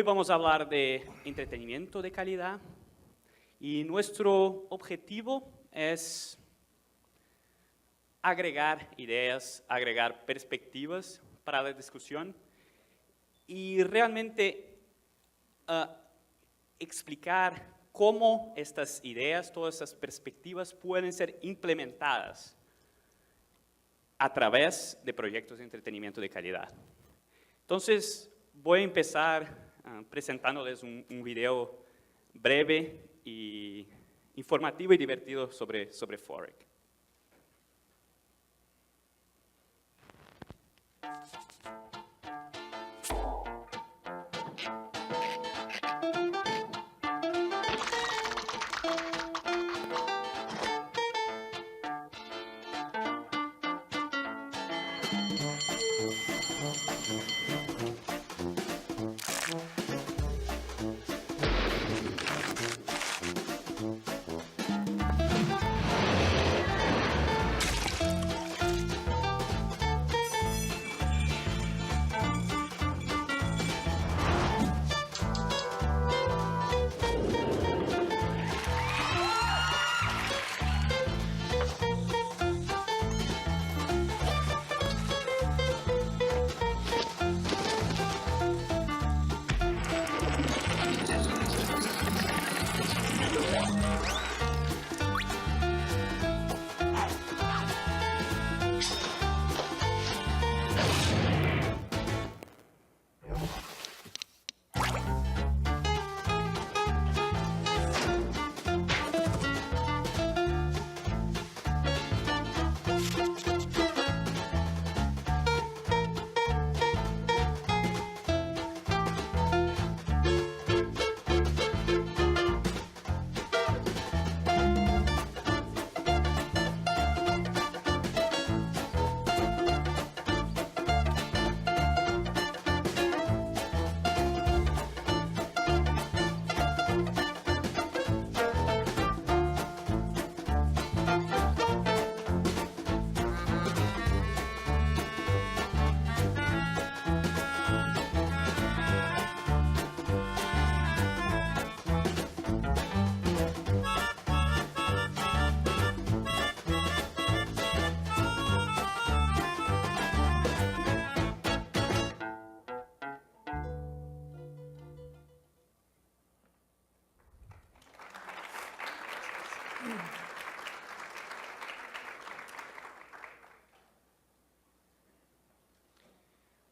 Hoy vamos a hablar de entretenimiento de calidad y nuestro objetivo es agregar ideas, agregar perspectivas para la discusión y realmente explicar cómo estas ideas, todas estas perspectivas pueden ser implementadas a través de proyectos de entretenimiento de calidad. Entonces, voy a empezar presentándoles un video breve y informativo y divertido sobre Forex.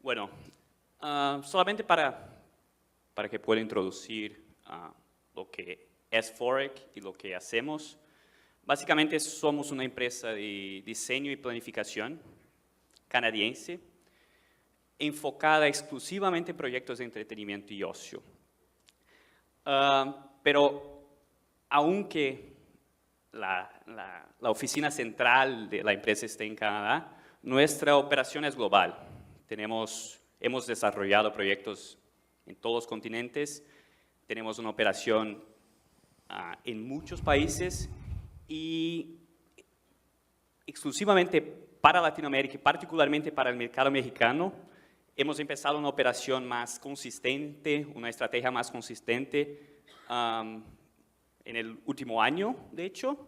Bueno, solamente para que pueda introducir lo que es Forex y lo que hacemos. Básicamente somos una empresa de diseño y planificación canadiense enfocada exclusivamente en proyectos de entretenimiento y ocio. Pero aunque la oficina central de la empresa esté en Canadá, nuestra operación es global. Hemos desarrollado proyectos en todos los continentes, tenemos una operación en muchos países y exclusivamente para Latinoamérica y particularmente para el mercado mexicano, hemos empezado una operación más consistente, una estrategia más consistente en el último año, de hecho,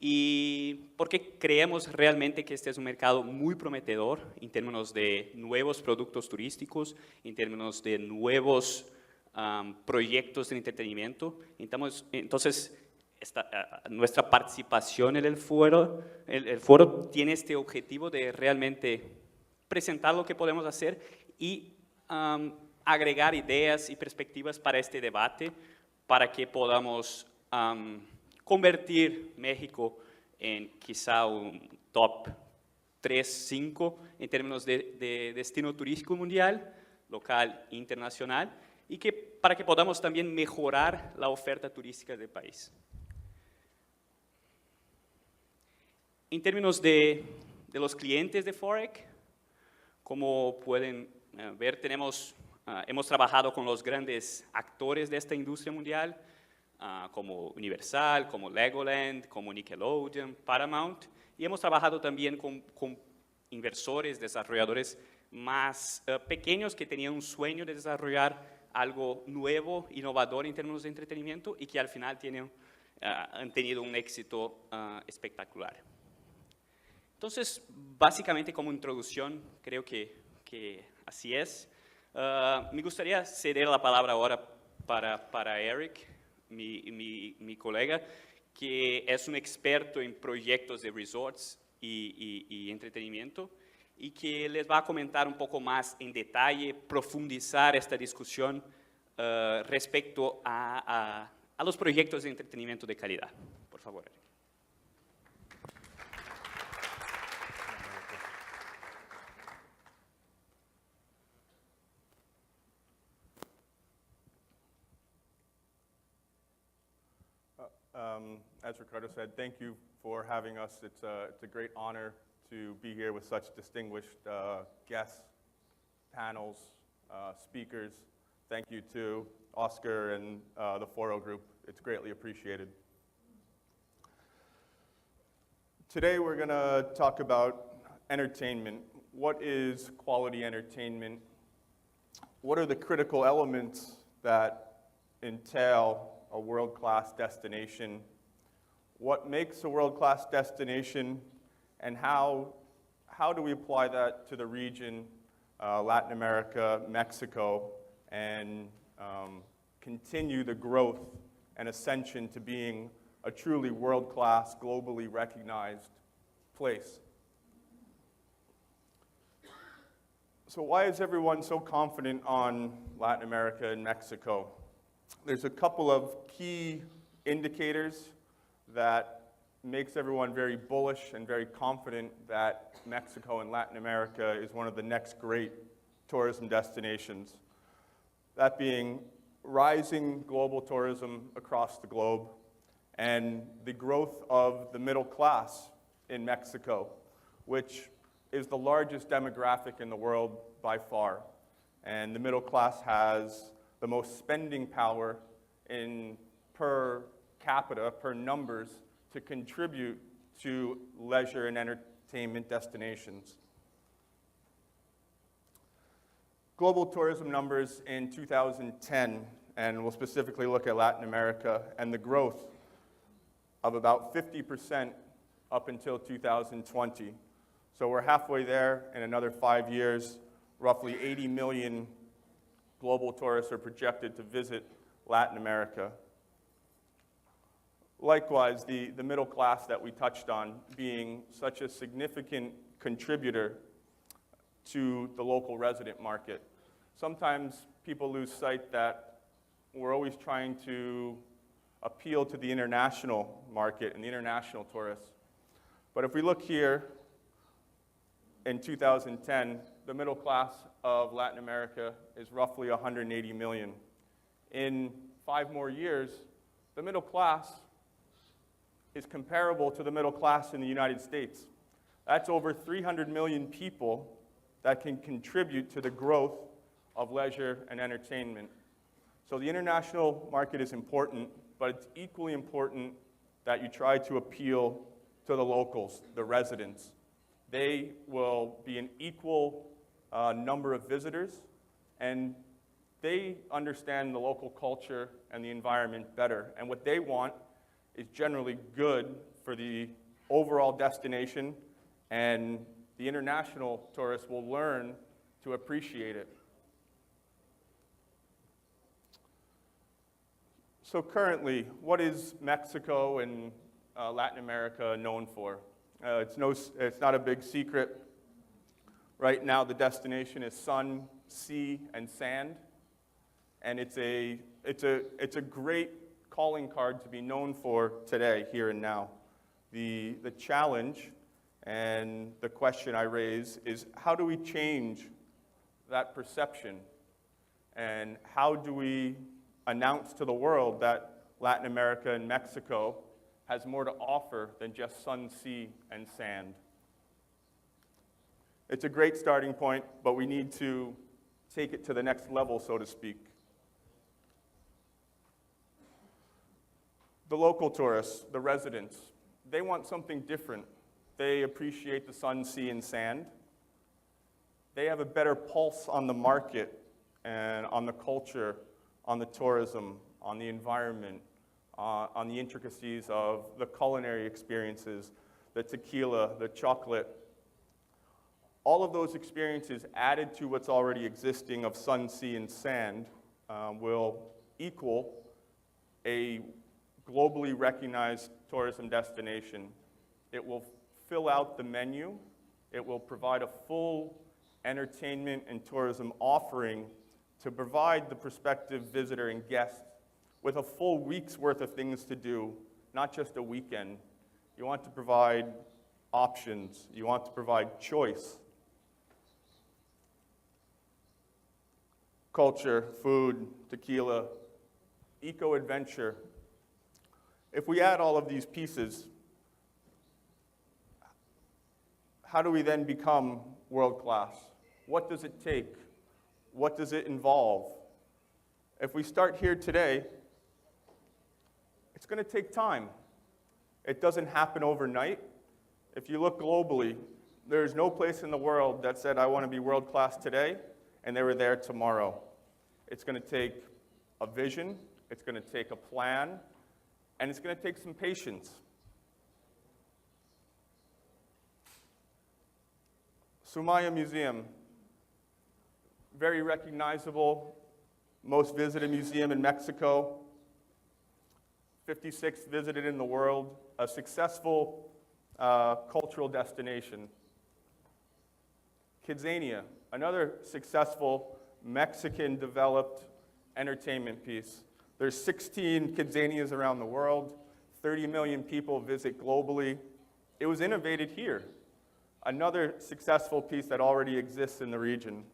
y porque creemos realmente que este es un mercado muy prometedor en términos de nuevos productos turísticos, en términos de nuevos proyectos de entretenimiento. Entonces nuestra participación en el foro tiene este objetivo de realmente presentar lo que podemos hacer y agregar ideas y perspectivas para este debate, para que podamos convertir México en quizá un top 3, 5 en términos de destino turístico mundial, local e internacional, y para que podamos también mejorar la oferta turística del país. En términos de los clientes de Forex, como pueden ver, hemos trabajado con los grandes actores de esta industria mundial, como Universal, como Legoland, como Nickelodeon, Paramount, y hemos trabajado también con inversores, desarrolladores más pequeños que tenían un sueño de desarrollar algo nuevo, innovador en términos de entretenimiento y que al final han tenido un éxito espectacular. Entonces, básicamente como introducción, creo que así es. Me gustaría ceder la palabra ahora para Eric, mi colega, que es un experto en proyectos de resorts y entretenimiento, y que les va a comentar un poco más en detalle, profundizar esta discusión respecto a los proyectos de entretenimiento de calidad. Por favor, Eric. As Ricardo said, thank you for having us. It's a great honor to be here with such distinguished guests, panels, speakers. Thank you to Oscar and the Foro group. It's greatly appreciated. Today we're going to talk about entertainment. What is quality entertainment? What are the critical elements that entail a world-class destination? What makes a world-class destination, and how do we apply that to the region, Latin America, Mexico, and continue the growth and ascension to being a truly world-class, globally recognized place? So why is everyone so confident on Latin America and Mexico? There's a couple of key indicators that makes everyone very bullish and very confident that Mexico and Latin America is one of the next great tourism destinations. That being rising global tourism across the globe and the growth of the middle class in Mexico, which is the largest demographic in the world by far. And the middle class has the most spending power in per capita, per numbers, to contribute to leisure and entertainment destinations. Global tourism numbers in 2010, and we'll specifically look at Latin America, and the growth of about 50% up until 2020. So we're halfway there. In another 5 years, roughly 80 million global tourists are projected to visit Latin America. Likewise, the middle class that we touched on being such a significant contributor to the local resident market. Sometimes people lose sight that we're always trying to appeal to the international market and the international tourists. But if we look here in 2010, the middle class of Latin America is roughly 180 million. In 5 more years, the middle class is comparable to the middle class in the United States. That's over 300 million people that can contribute to the growth of leisure and entertainment. So the international market is important, but it's equally important that you try to appeal to the locals, the residents. They will be an equal number of visitors, and they understand the local culture and the environment better. And what they want is generally good for the overall destination, and the international tourists will learn to appreciate it. So currently, what is Mexico and Latin America known for? It's not a big secret. Right now, the destination is sun, sea, and sand, and it's a great calling card to be known for today, here and now. The challenge and the question I raise is, how do we change that perception? And how do we announce to the world that Latin America and Mexico has more to offer than just sun, sea, and sand? It's a great starting point, but we need to take it to the next level, so to speak. The local tourists, the residents, they want something different. They appreciate the sun, sea, and sand. They have a better pulse on the market and on the culture on the tourism, on the environment, on the intricacies of the culinary experiences, the tequila, the chocolate. All of those experiences added to what's already existing of sun, sea, and sand will equal a globally recognized tourism destination. It will fill out the menu. It will provide a full entertainment and tourism offering to provide the prospective visitor and guest with a full week's worth of things to do, not just a weekend. You want to provide options. You want to provide choice. Culture, food, tequila, eco-adventure. If we add all of these pieces, how do we then become world-class? What does it take? What does it involve? If we start here today, it's going to take time. It doesn't happen overnight. If you look globally, there's no place in the world that said, I want to be world-class today, and they were there tomorrow. It's going to take a vision, it's going to take a plan, and it's going to take some patience. Sumaya Museum, very recognizable, most visited museum in Mexico, 56th visited in the world, a successful cultural destination. Kidzania, another successful Mexican-developed entertainment piece. There's 16 Kidzanias around the world, 30 million people visit globally. It was innovated here. Another successful piece that already exists in the region.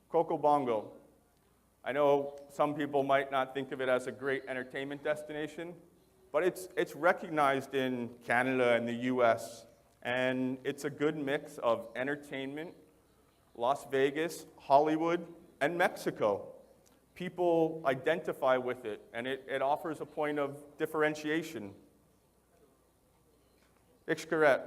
Coco Bongo. I know some people might not think of it as a great entertainment destination, but it's recognized in Canada and the US, and it's a good mix of entertainment, Las Vegas, Hollywood, and Mexico. People identify with it, and it offers a point of differentiation. Xcaret,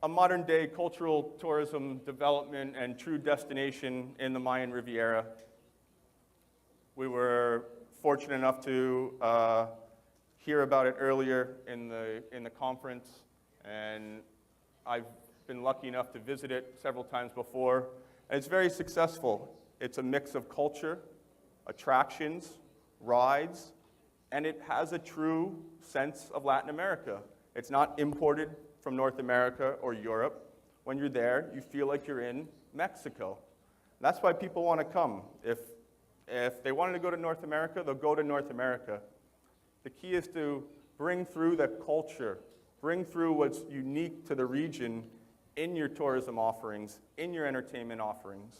a modern-day cultural tourism development and true destination in the Mayan Riviera. We were fortunate enough to hear about it earlier in the conference, and I've been lucky enough to visit it several times before, and it's very successful. It's a mix of culture, attractions, rides, and it has a true sense of Latin America. It's not imported from North America or Europe. When you're there, you feel like you're in Mexico. That's why people want to come. If they wanted to go to North America, they'll go to North America. The key is to bring through the culture, bring through what's unique to the region in your tourism offerings, in your entertainment offerings.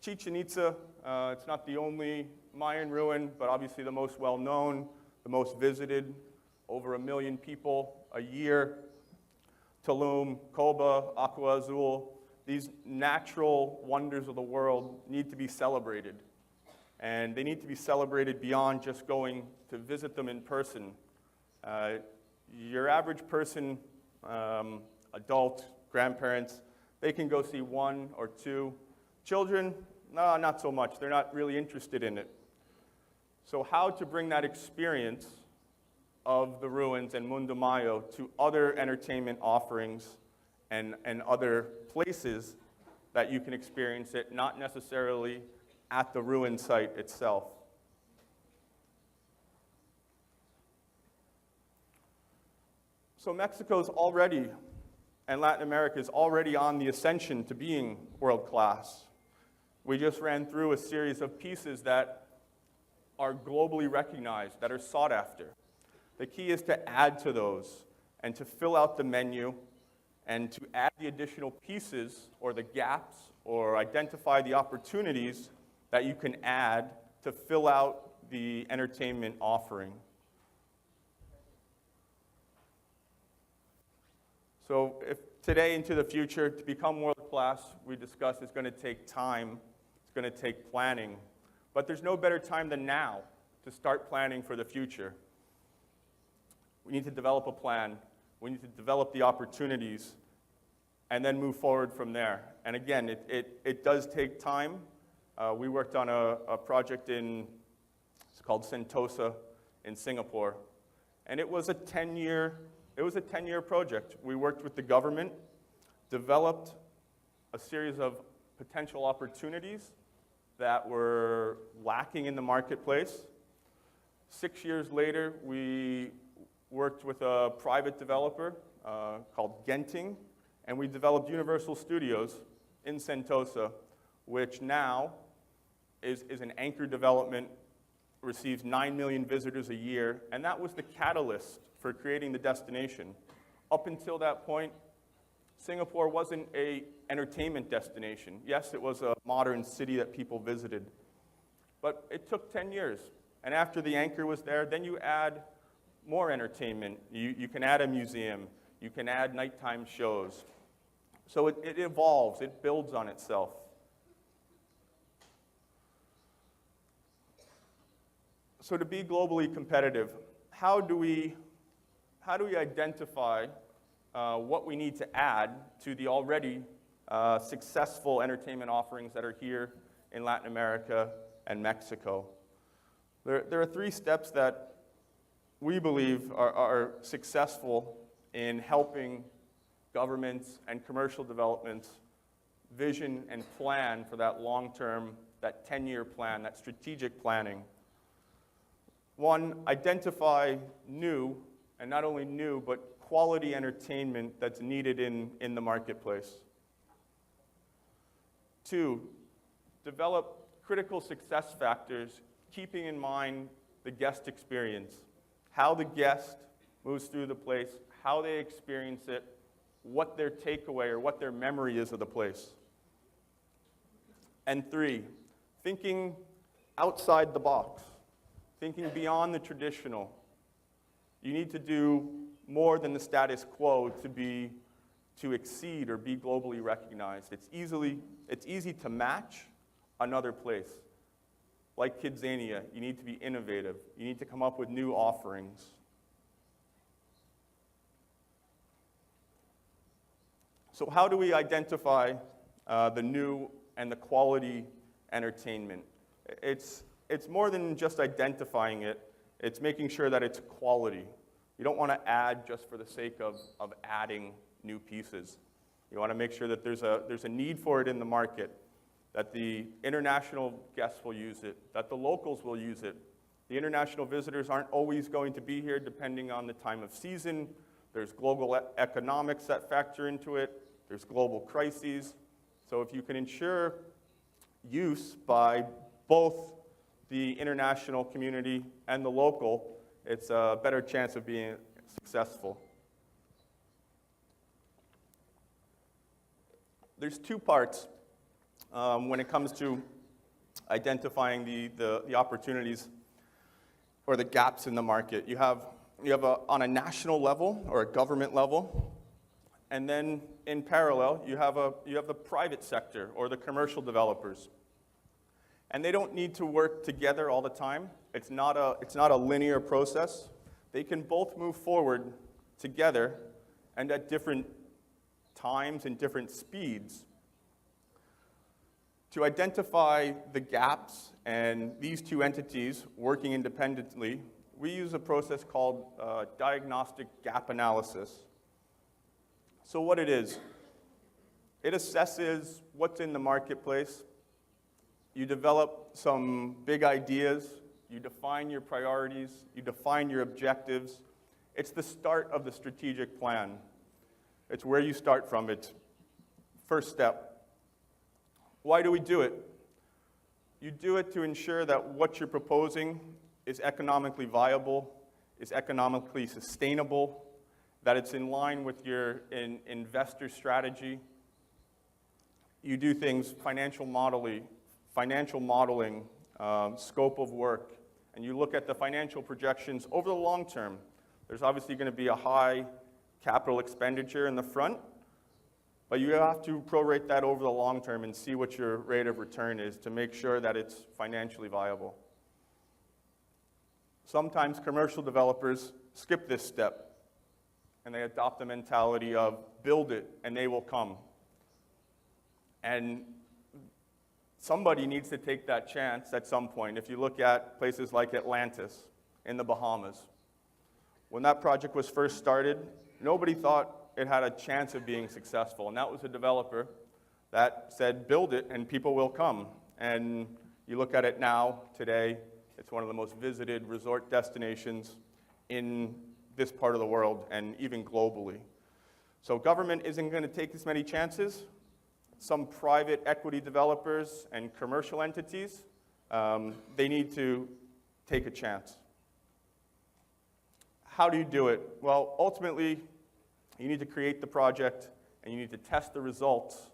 Chichen Itza, it's not the only Mayan ruin, but obviously the most well-known, the most visited, over 1 million people a year. Tulum, Coba, Agua Azul, these natural wonders of the world need to be celebrated. And they need to be celebrated beyond just going to visit them in person. Your average person, adult, grandparents, they can go see 1 or 2. Children, no, not so much. They're not really interested in it. So how to bring that experience of the ruins and Mundo Mayo to other entertainment offerings and other places that you can experience it, not necessarily at the ruin site itself. So Mexico's already, and Latin America is already on the ascension to being world-class. We just ran through a series of pieces that are globally recognized, that are sought after. The key is to add to those and to fill out the menu and to add the additional pieces or the gaps or identify the opportunities that you can add to fill out the entertainment offering. So if today into the future, to become world-class, we discussed, it's going to take time. It's going to take planning. But there's no better time than now to start planning for the future. We need to develop a plan. We need to develop the opportunities and then move forward from there. And again, it does take time. We worked on a project it's called Sentosa in Singapore. And it was a 10-year project. We worked with the government, developed a series of potential opportunities that were lacking in the marketplace. 6 years later, we worked with a private developer called Genting, and we developed Universal Studios in Sentosa, which now is an anchor development, receives 9 million visitors a year, and that was the catalyst for creating the destination. Up until that point, Singapore wasn't an entertainment destination. Yes, it was a modern city that people visited, but it took 10 years. And after the anchor was there, then you add more entertainment. You can add a museum. You can add nighttime shows. So it evolves. It builds on itself. So to be globally competitive, how do we identify what we need to add to the already successful entertainment offerings that are here in Latin America and Mexico? There are 3 steps that we believe are successful in helping governments and commercial developments vision and plan for that long-term, that 10-year plan, that strategic planning. 1, identify new, and not only new, but quality entertainment that's needed in the marketplace. 2, develop critical success factors, keeping in mind the guest experience, how the guest moves through the place, how they experience it, what their takeaway or what their memory is of the place. And 3, thinking outside the box, thinking beyond the traditional. You need to do more than the status quo to exceed or be globally recognized. It's easy to match another place. Like Kidzania, you need to be innovative. You need to come up with new offerings. So how do we identify the new and the quality entertainment? It's more than just identifying it. It's making sure that it's quality. You don't want to add just for the sake of adding new pieces. You want to make sure that there's a need for it in the market, that the international guests will use it, that the locals will use it. The international visitors aren't always going to be here depending on the time of season. There's global economics that factor into it. There's global crises. So if you can ensure use by both the international community and the local, it's a better chance of being successful. There's 2 parts when it comes to identifying the opportunities or the gaps in the market. You have on a national level or a government level, and then in parallel you have the private sector or the commercial developers. And they don't need to work together all the time. It's not a linear process. They can both move forward together and at different times and different speeds. To identify the gaps and these 2 entities working independently, we use a process called diagnostic gap analysis. So what it is, it assesses what's in the marketplace. You develop some big ideas, you define your priorities, you define your objectives. It's the start of the strategic plan. It's where you start from. It's first step. Why do we do it? You do it to ensure that what you're proposing is economically viable, is economically sustainable, that it's in line with your investor strategy. You do things financial modeling, scope of work, and you look at the financial projections over the long term. There's obviously going to be a high capital expenditure in the front, but you have to prorate that over the long term and see what your rate of return is to make sure that it's financially viable. Sometimes commercial developers skip this step, and they adopt the mentality of build it and they will come. And somebody needs to take that chance at some point. If you look at places like Atlantis in the Bahamas, when that project was first started, nobody thought it had a chance of being successful. And that was a developer that said, build it and people will come. And you look at it now, today, it's one of the most visited resort destinations in this part of the world and even globally. So government isn't going to take as many chances. Some private equity developers and commercial entities, they need to take a chance. How do you do it? Well, ultimately, you need to create the project and you need to test the results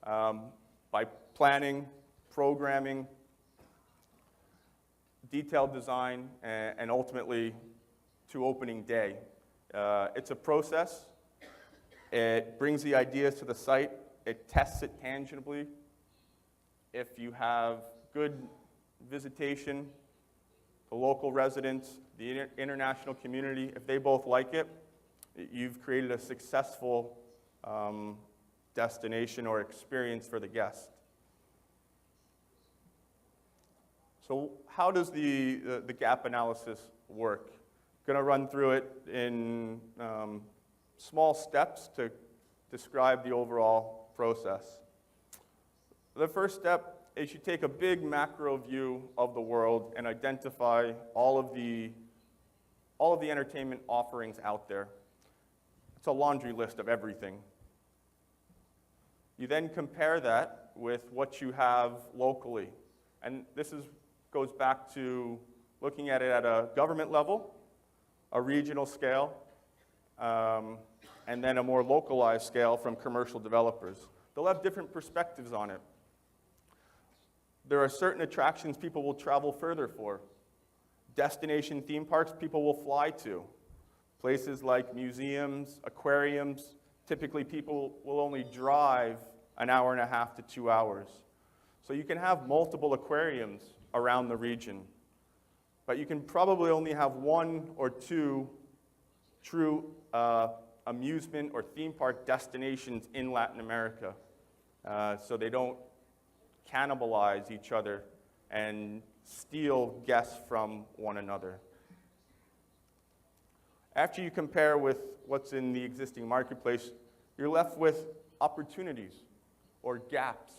by planning, programming, detailed design, and ultimately to opening day. It's a process. It brings the ideas to the site. It tests it tangibly. If you have good visitation, the local residents, the international community, if they both like it, you've created a successful destination or experience for the guest. So how does the gap analysis work? I'm going to run through it in small steps to describe the overall process. The first step is you take a big macro view of the world and identify all of the entertainment offerings out there. It's a laundry list of everything. You then compare that with what you have locally. And this goes back to looking at it at a government level, a regional scale, and then a more localized scale from commercial developers. They'll have different perspectives on it. There are certain attractions people will travel further for. Destination theme parks people will fly to. Places like museums, aquariums, typically people will only drive an hour and a half to 2 hours. So you can have multiple aquariums around the region, but you can probably only have 1 or 2 true amusement or theme park destinations in Latin America, so they don't cannibalize each other and steal guests from one another. After you compare with what's in the existing marketplace, you're left with opportunities or gaps.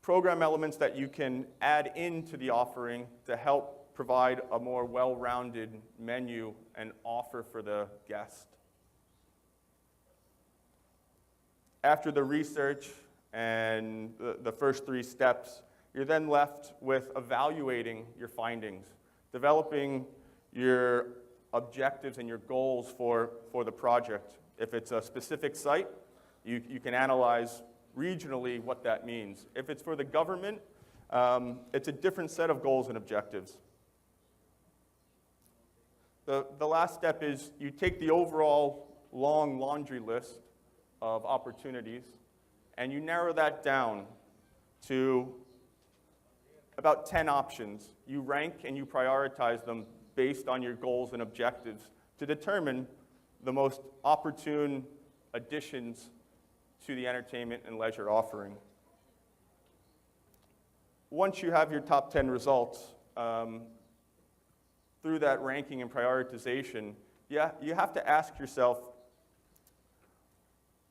Program elements that you can add into the offering to help provide a more well-rounded menu and offer for the guest. After the research and the first 3 steps, you're then left with evaluating your findings, developing your objectives and your goals for the project. If it's a specific site, you can analyze regionally what that means. If it's for the government, it's a different set of goals and objectives. The last step is you take the overall long laundry list of opportunities and you narrow that down to about 10 options. You rank and you prioritize them based on your goals and objectives to determine the most opportune additions to the entertainment and leisure offering. Once you have your top 10 results, through that ranking and prioritization, you have to ask yourself,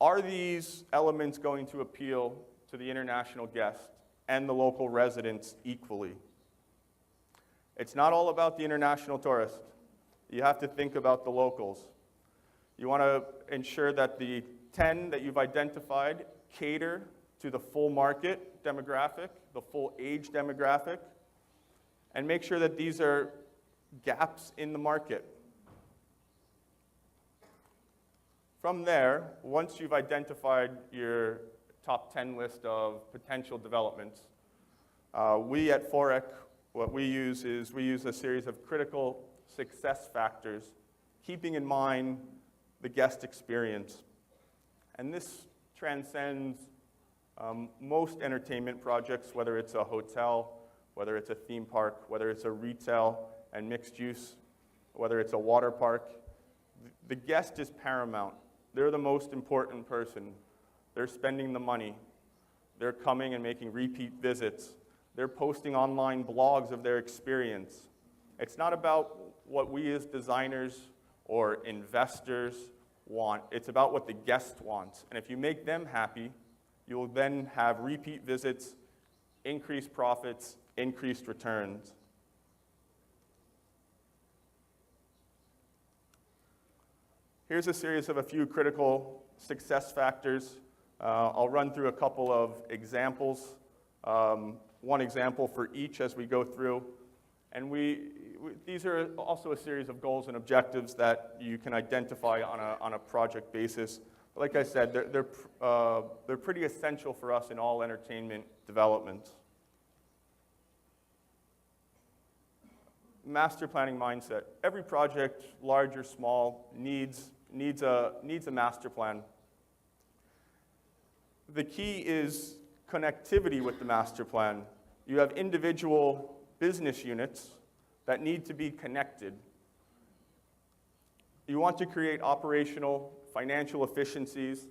are these elements going to appeal to the international guest and the local residents equally? It's not all about the international tourist. You have to think about the locals. You want to ensure that the 10 that you've identified cater to the full market demographic, the full age demographic, and make sure that these are gaps in the market. From there, once you've identified your top 10 list of potential developments, we at FOREC, what we use is we use a series of critical success factors, keeping in mind the guest experience. And this transcends most entertainment projects, whether it's a hotel, whether it's a theme park, whether it's a retail and mixed use, whether it's a water park. The guest is paramount. They're the most important person. They're spending the money. They're coming and making repeat visits. They're posting online blogs of their experience. It's not about what we as designers or investors want. It's about what the guest wants. And if you make them happy, you'll then have repeat visits, increased profits, increased returns. Here's a series of a few critical success factors. I'll run through a couple of examples, one example for each as we go through. And these are also a series of goals and objectives that you can identify on a project basis. But like I said, they're pretty essential for us in all entertainment development. Master planning mindset. Every project, large or small, needs a master plan. The key is connectivity with the master plan. You have individual business units that need to be connected. You want to create operational, financial efficiencies.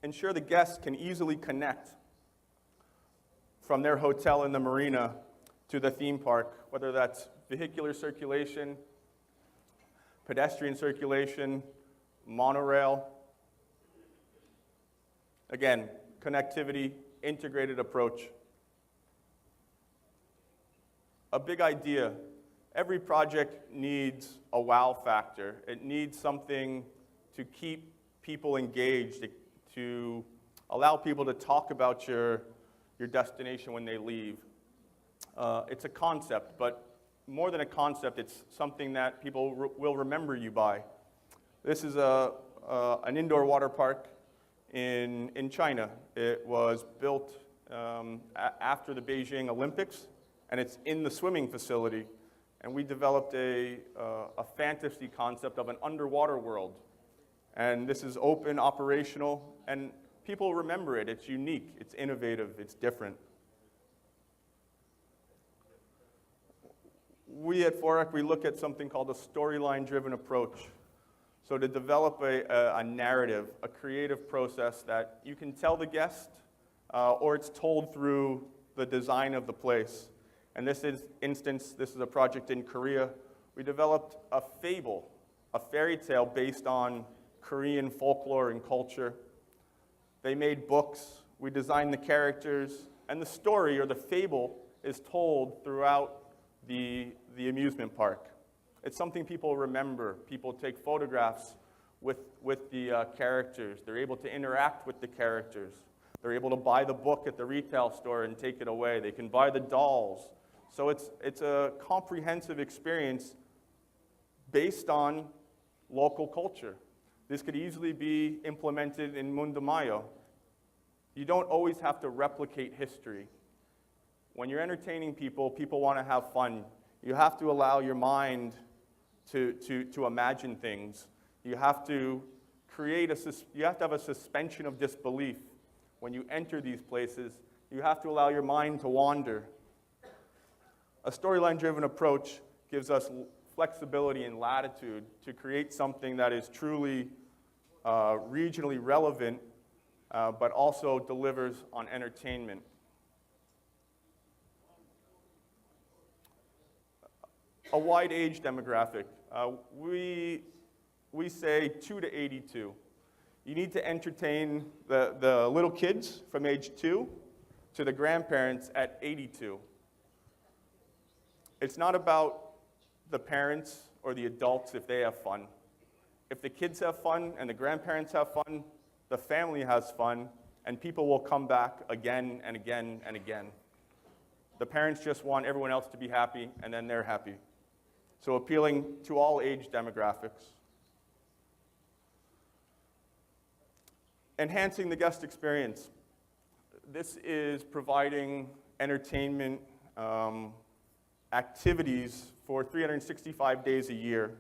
Ensure the guests can easily connect from their hotel in the marina to the theme park, whether that's vehicular circulation, pedestrian circulation, monorail. Again, connectivity, integrated approach. A big idea. Every project needs a wow factor. It needs something to keep people engaged, to allow people to talk about your destination when they leave. It's a concept, but more than a concept, it's something that people will remember you by. This is an indoor water park in China. It was built after the Beijing Olympics, and it's in the swimming facility. And we developed a fantasy concept of an underwater world. And this is open, operational, and people remember it. It's unique, it's innovative, it's different. We at FOREC, we look at something called a storyline-driven approach. So to develop a narrative, a creative process that you can tell the guest, or it's told through the design of the place. In this instance, this is a project in Korea. We developed a fable, a fairy tale based on Korean folklore and culture. They made books, we designed the characters, and the story or the fable is told throughout the amusement park. It's something people remember. People take photographs with the characters. They're able to interact with the characters. They're able to buy the book at the retail store and take it away. They can buy the dolls. So it's a comprehensive experience based on local culture. This could easily be implemented in Mundo Mayo. You don't always have to replicate history. When you're entertaining people, people want to have fun. You have to allow your mind to imagine things. You have to have a suspension of disbelief. When you enter these places, you have to allow your mind to wander. A storyline-driven approach gives us flexibility and latitude to create something that is truly regionally relevant, but also delivers on entertainment. A wide age demographic. We say 2 to 82. You need to entertain the little kids from age 2 to the grandparents at 82. It's not about the parents or the adults if they have fun. If the kids have fun and the grandparents have fun, the family has fun, and people will come back again and again and again. The parents just want everyone else to be happy, and then they're happy. So appealing to all age demographics. Enhancing the guest experience. This is providing entertainment activities for 365 days a year.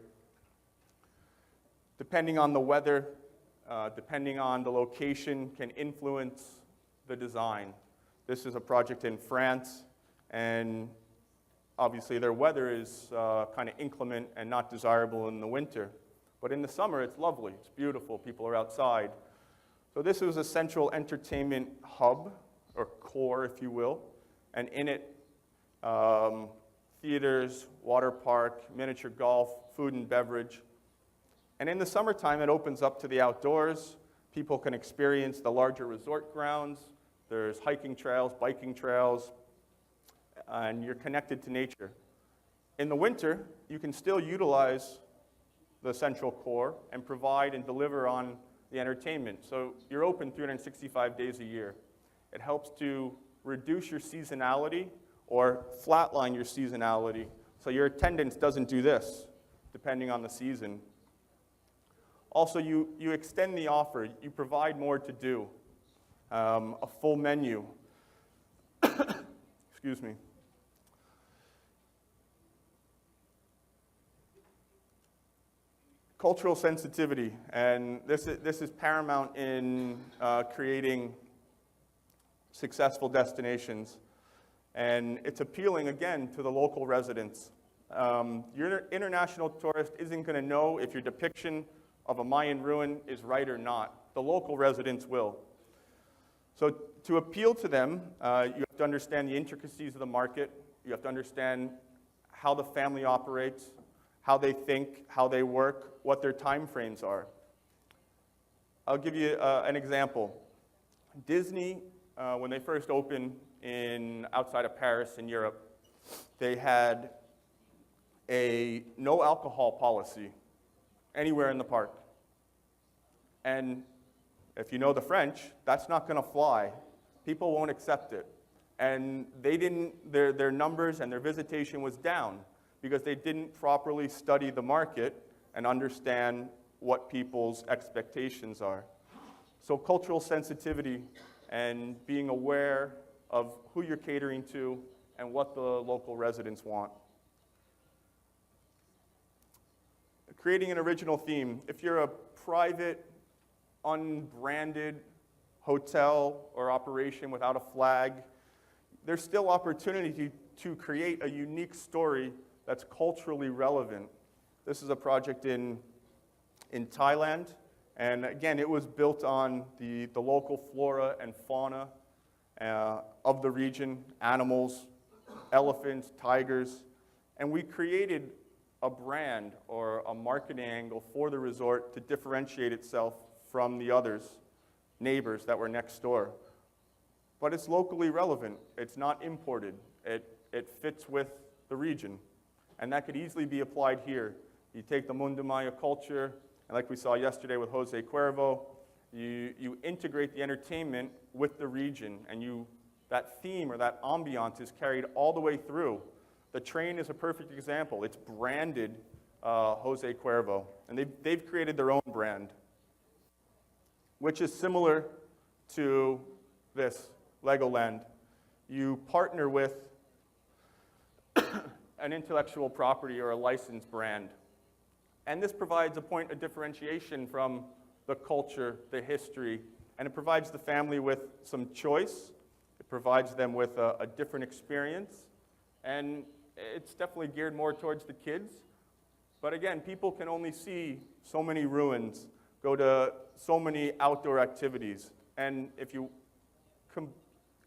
Depending on the weather, depending on the location, can influence the design. This is a project in France, and obviously their weather is kind of inclement and not desirable in the winter. But in the summer, it's lovely, it's beautiful, people are outside. So this is a central entertainment hub, or core, if you will, and in it, theaters, water park, miniature golf, food and beverage. And in the summertime, it opens up to the outdoors. People can experience the larger resort grounds. There's hiking trails, biking trails, and you're connected to nature. In the winter, you can still utilize the central core and provide and deliver on the entertainment. So you're open 365 days a year. It helps to reduce your seasonality or flatline your seasonality so your attendance doesn't do this, depending on the season. Also, you extend the offer. You provide more to do, a full menu. Excuse me. Cultural sensitivity, and this is paramount in creating successful destinations. And it's appealing, again, to the local residents. Your international tourist isn't going to know if your depiction of a Mayan ruin is right or not. The local residents will. So to appeal to them, you have to understand the intricacies of the market. You have to understand how the family operates, how they think, how they work, what their time frames are. I'll give you an example. Disney, when they first opened outside of Paris in Europe, they had a no alcohol policy anywhere in the park. And if you know the French, that's not going to fly. People won't accept it. And they didn't, their numbers and their visitation was down because they didn't properly study the market and understand what people's expectations are. So cultural sensitivity and being aware of who you're catering to and what the local residents want. Creating an original theme. If you're a private, unbranded hotel or operation without a flag, there's still opportunity to create a unique story that's culturally relevant. This is a project in Thailand, and again, it was built on the local flora and fauna of the region, animals, elephants, tigers, and we created a brand or a marketing angle for the resort to differentiate itself from the others, neighbors that were next door. But it's locally relevant. It's not imported. It fits with the region. And that could easily be applied here. You take the Mundo Maya culture, and like we saw yesterday with Jose Cuervo, you integrate the entertainment with the region, and that theme or that ambiance is carried all the way through. The train is a perfect example. It's branded Jose Cuervo, and they've created their own brand, which is similar to this, Legoland. You partner with an intellectual property or a licensed brand. And this provides a point of differentiation from the culture, the history, and it provides the family with some choice. It provides them with a different experience, and it's definitely geared more towards the kids. But again, people can only see so many ruins, go to so many outdoor activities, and if you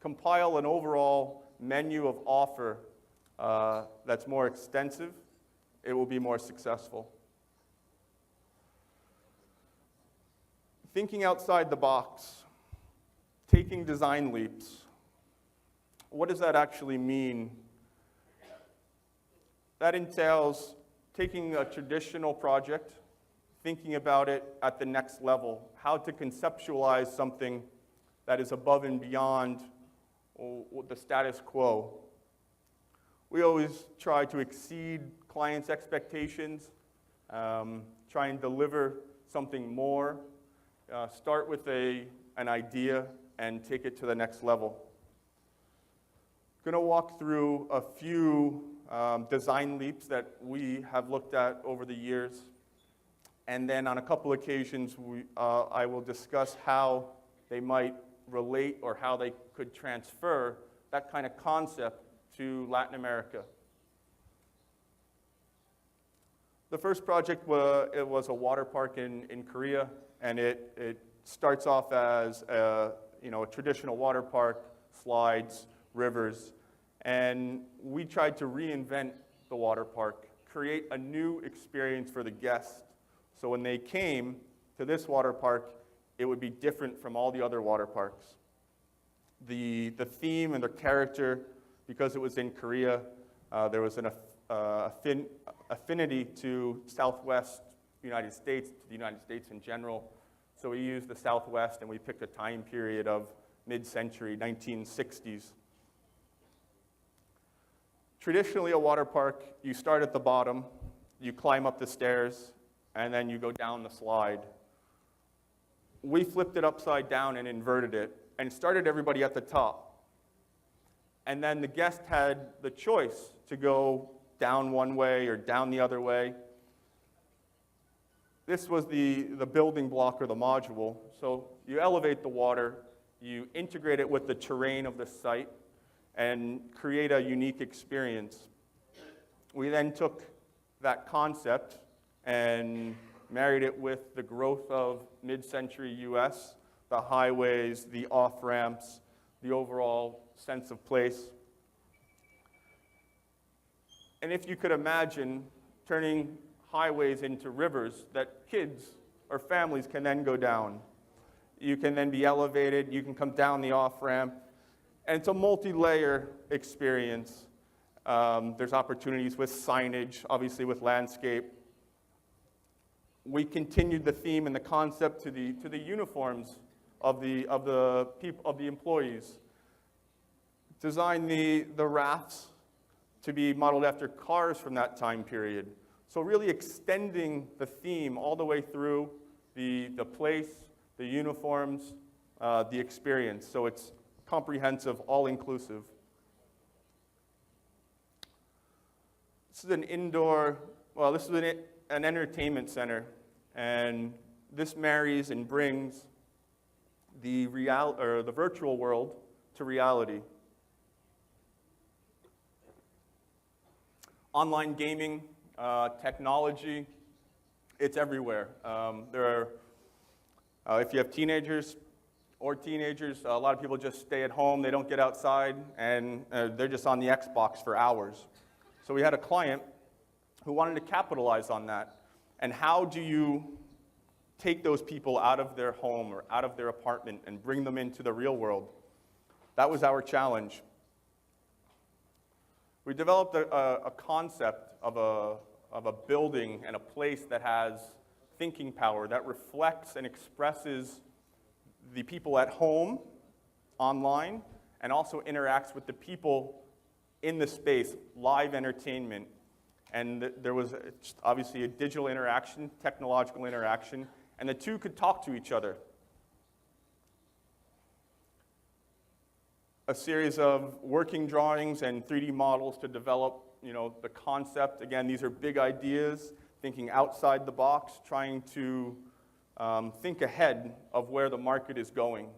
compile an overall menu of offer that's more extensive, it will be more successful. Thinking outside the box, taking design leaps. What does that actually mean? That entails taking a traditional project, thinking about it at the next level, how to conceptualize something that is above and beyond the status quo. We always try to exceed clients' expectations, try and deliver something more, start with an idea and take it to the next level. I'm going to walk through a few design leaps that we have looked at over the years, and then on a couple occasions I will discuss how they might relate or how they could transfer that kind of concept to Latin America. The first project it was a water park in Korea, and it starts off as a traditional water park, slides, rivers, and we tried to reinvent the water park, create a new experience for the guests. So when they came to this water park, it would be different from all the other water parks. The theme and the character, because it was in Korea, there was an affinity to Southwest United States, to the United States in general. So we used the Southwest, and we picked a time period of mid-century, 1960s. Traditionally, a water park, you start at the bottom, you climb up the stairs, and then you go down the slide. We flipped it upside down and inverted it, and started everybody at the top. And then the guest had the choice to go down one way or down the other way. This was the building block or the module. So you elevate the water, you integrate it with the terrain of the site, and create a unique experience. We then took that concept and married it with the growth of mid-century US, the highways, the off-ramps, the overall sense of place. And if you could imagine turning highways into rivers that kids or families can then go down. You can then be elevated, you can come down the off-ramp, and it's a multi-layer experience. There's opportunities with signage, obviously with landscape. We continued the theme and the concept to the uniforms of the employees. Designed the rafts to be modeled after cars from that time period. So really extending the theme all the way through the place, the uniforms, the experience. So it's comprehensive, all-inclusive. This is an indoor, well, this is an entertainment center, and this marries and brings the virtual world to reality. Online gaming, technology, it's everywhere. If you have teenagers, a lot of people just stay at home, they don't get outside, and they're just on the Xbox for hours. So we had a client who wanted to capitalize on that. And how do you take those people out of their home or out of their apartment and bring them into the real world? That was our challenge. We developed a concept of a building and a place that has thinking power, that reflects and expresses the people at home, online, and also interacts with the people in the space, live entertainment. And there was obviously a digital interaction, technological interaction, and the two could talk to each other. A series of working drawings and 3D models to develop, the concept. Again, these are big ideas, thinking outside the box, trying to think ahead of where the market is going.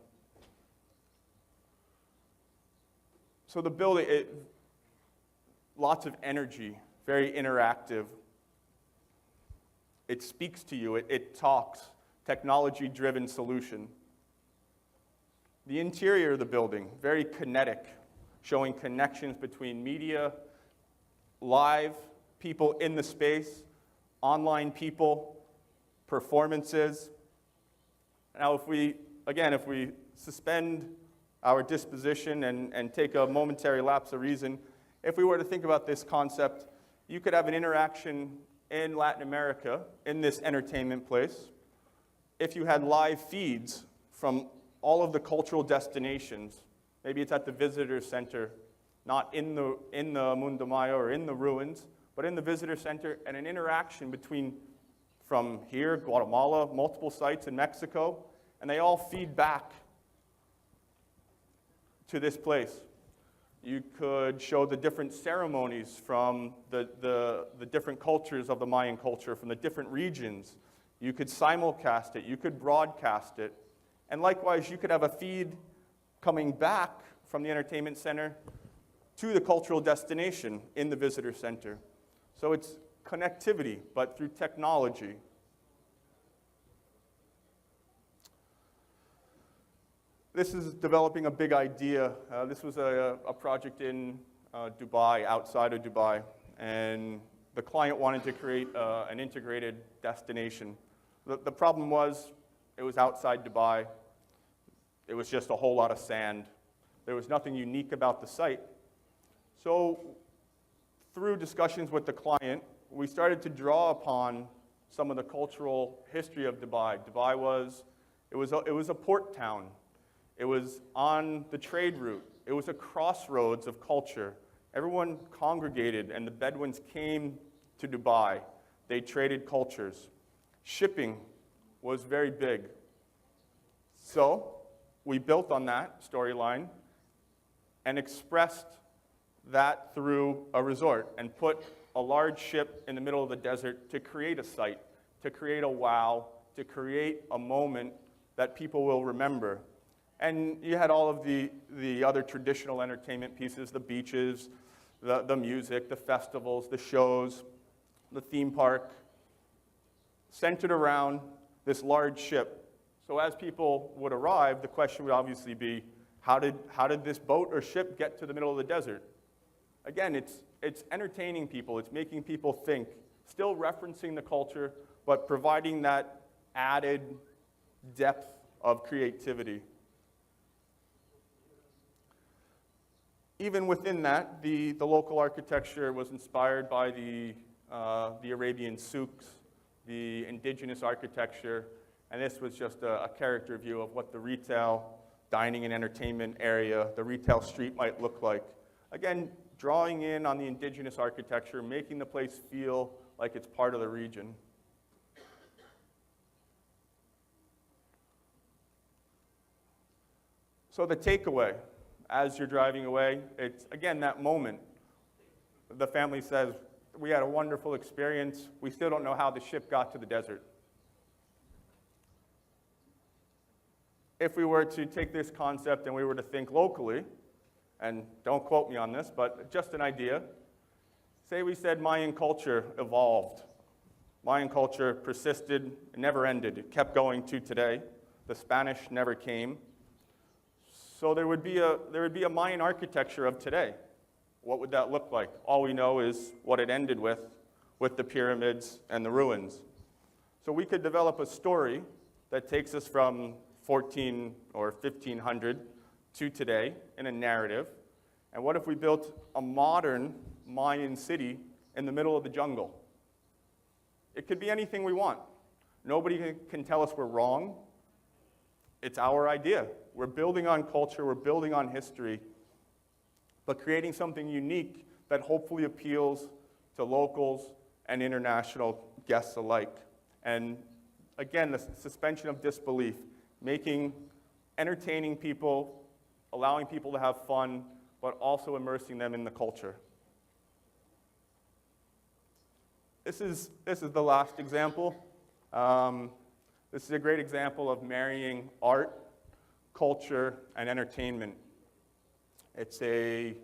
So the building, lots of energy, very interactive. It speaks to you, it talks, technology-driven solution. The interior of the building, very kinetic, showing connections between media, live people in the space, online people, performances. Now, if we suspend our disposition and take a momentary lapse of reason, if we were to think about this concept, you could have an interaction in Latin America, in this entertainment place, if you had live feeds from all of the cultural destinations. Maybe it's at the visitor center, not in the Mundo Maya or in the ruins, but in the visitor center, and an interaction from here, Guatemala, multiple sites in Mexico, and they all feed back to this place. You could show the different ceremonies from the different cultures of the Mayan culture, from the different regions. You could simulcast it, you could broadcast it, and likewise, you could have a feed coming back from the entertainment center to the cultural destination in the visitor center. So it's connectivity, but through technology. This is developing a big idea. This was a project in Dubai, outside of Dubai, and the client wanted to create an integrated destination. The problem was, it was outside Dubai. It was just a whole lot of sand. There was nothing unique about the site. So through discussions with the client, we started to draw upon some of the cultural history of Dubai. Dubai was a port town. It was on the trade route. It was a crossroads of culture. Everyone congregated, and the Bedouins came to Dubai. They traded cultures. Shipping was very big. So we built on that storyline and expressed that through a resort and put a large ship in the middle of the desert to create a site, to create a wow, to create a moment that people will remember. And you had all of the other traditional entertainment pieces, the beaches, the music, the festivals, the shows, the theme park, centered around this large ship. So as people would arrive, the question would obviously be, how did this boat or ship get to the middle of the desert? Again, it's entertaining people, it's making people think, still referencing the culture, but providing that added depth of creativity. Even within that, the local architecture was inspired by the Arabian souks, the indigenous architecture, and this was just a character view of what the retail, dining and entertainment area, the retail street might look like. Again, drawing in on the indigenous architecture, making the place feel like it's part of the region. So the takeaway, as you're driving away, it's, again, that moment. The family says, we had a wonderful experience. We still don't know how the ship got to the desert. If we were to take this concept and we were to think locally, and don't quote me on this, but just an idea, say we said Mayan culture evolved. Mayan culture persisted, it never ended. It kept going to today. The Spanish never came. So there would be a Mayan architecture of today. What would that look like? All we know is what it ended with the pyramids and the ruins. So we could develop a story that takes us from 14 or 1500 to today in a narrative. And what if we built a modern Mayan city in the middle of the jungle? It could be anything we want. Nobody can tell us we're wrong. It's our idea. We're building on culture, we're building on history, but creating something unique that hopefully appeals to locals and international guests alike. And again, the suspension of disbelief, entertaining people, allowing people to have fun, but also immersing them in the culture. This is the last example. This is a great example of marrying art, culture, and entertainment. It's a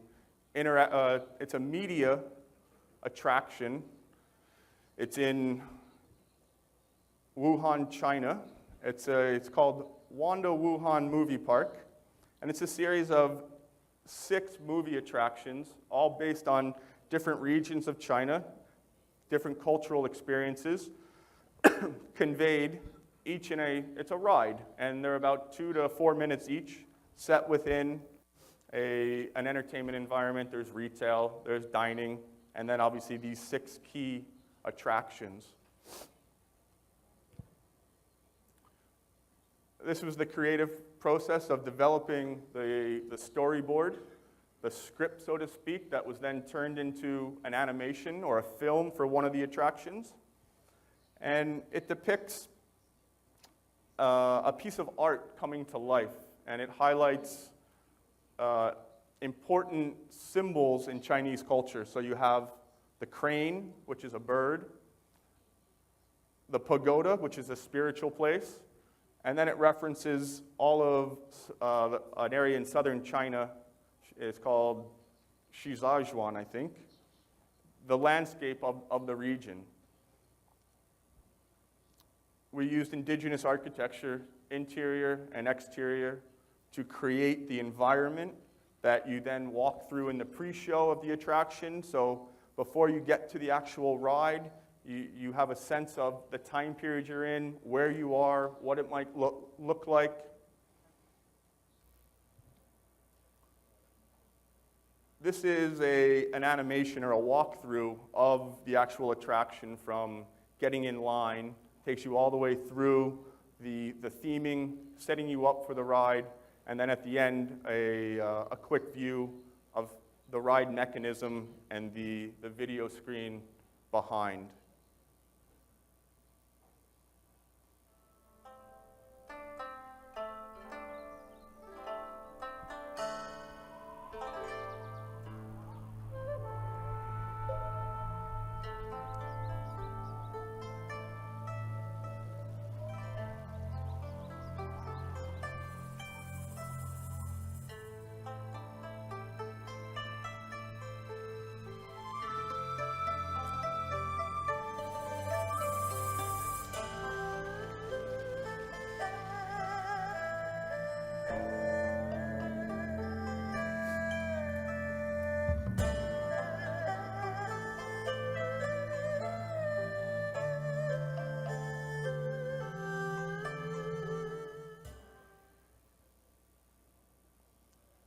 media attraction. It's in Wuhan, China. It's called Wanda Wuhan Movie Park, and it's a series of 6 movie attractions, all based on different regions of China, different cultural experiences, conveyed each it's a ride, and they're about 2 to 4 minutes each, set within an entertainment environment. There's retail, there's dining, and then obviously these 6 key attractions. This was the creative process of developing the storyboard, the script, so to speak, that was then turned into an animation or a film for one of the attractions. And it depicts a piece of art coming to life, and it highlights important symbols in Chinese culture. So you have the crane, which is a bird, the pagoda, which is a spiritual place, and then it references all of an area in southern China. It's called Shizajuan, I think. the landscape of the region. We used indigenous architecture, interior and exterior, to create the environment that you then walk through in the pre-show of the attraction. So before you get to the actual ride, you have a sense of the time period you're in, where you are, what it might look like. This is an animation or a walkthrough of the actual attraction from getting in line, takes you all the way through the theming, setting you up for the ride, and then at the end, a quick view of the ride mechanism and the video screen behind.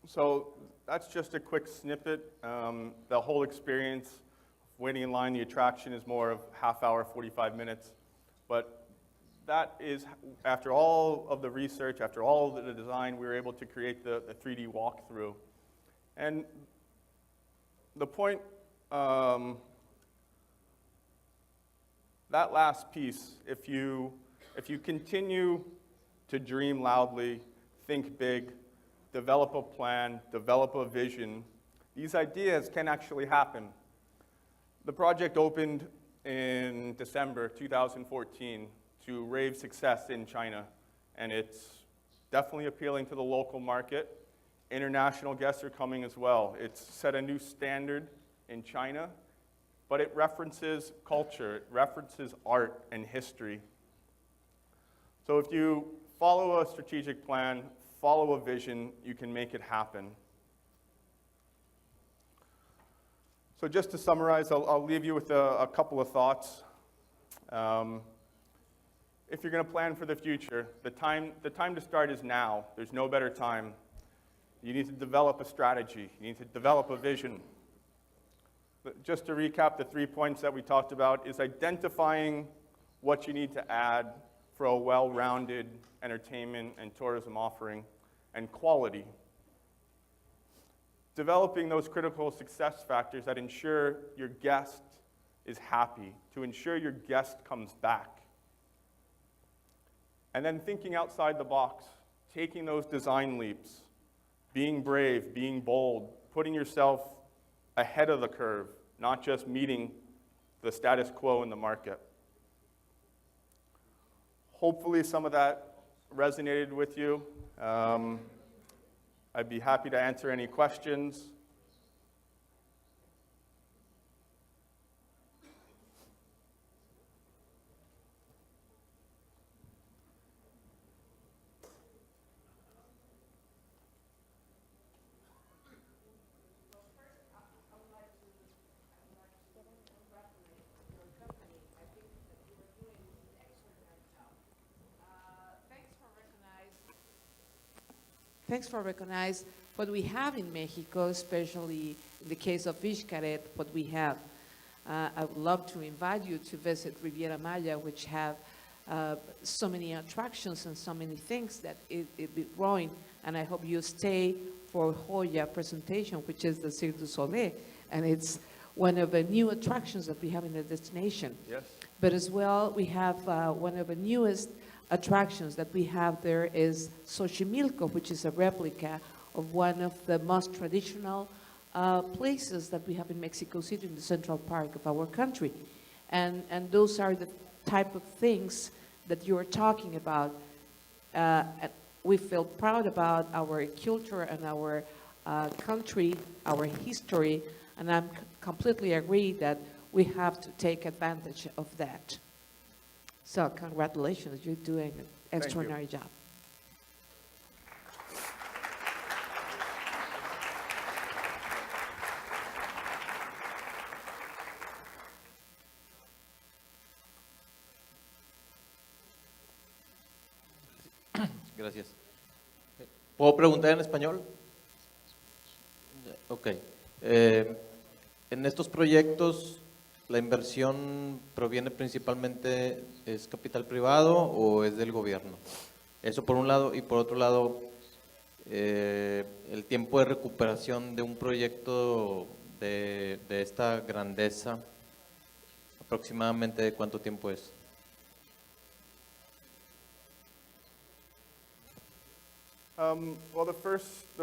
So that's just a quick snippet. The whole experience, waiting in line, the attraction is more of half hour, 45 minutes. But that is, after all of the research, after all of the design, we were able to create the 3D walkthrough. And the point, that last piece, if you continue to dream loudly, think big, develop a plan, develop a vision, these ideas can actually happen. The project opened in December 2014 to rave success in China, and it's definitely appealing to the local market. International guests are coming as well. It's set a new standard in China, but it references culture, it references art and history. So if you follow a strategic plan, follow a vision, you can make it happen. So just to summarize, I'll leave you with a couple of thoughts. If you're going to plan for the future, the time to start is now. There's no better time. You need to develop a strategy. You need to develop a vision. Just to recap, the 3 points that we talked about is identifying what you need to add for a well-rounded entertainment and tourism offering, and quality. Developing those critical success factors that ensure your guest is happy, to ensure your guest comes back. And then thinking outside the box, taking those design leaps, being brave, being bold, putting yourself ahead of the curve, not just meeting the status quo in the market. Hopefully some of that resonated with you. I'd be happy to answer any questions. Thanks for recognizing what we have in Mexico, especially in the case of XIII, what we have. I would love to invite you to visit Riviera Maya, which have so many attractions and so many things that it be growing. And I hope you stay for Hoya presentation, which is the Cirque du Soleil. And it's one of the new attractions that we have in the destination. Yes. But as well, we have one of the newest attractions that we have there is Xochimilco, which is a replica of one of the most traditional places that we have in Mexico City, in the Central Park of our country. And those are the type of things that you are talking about. We feel proud about our culture and our country, our history, And I'm completely agree that we have to take advantage of that. So congratulations, you're doing an extraordinary job. Gracias. ¿Puedo preguntar en español? Ok. En estos proyectos, ¿la inversión proviene principalmente, es capital privado o es del gobierno? Eso por un lado, y por otro lado, el tiempo de recuperación de un proyecto de esta grandeza, aproximadamente ¿de cuánto tiempo es? Well, the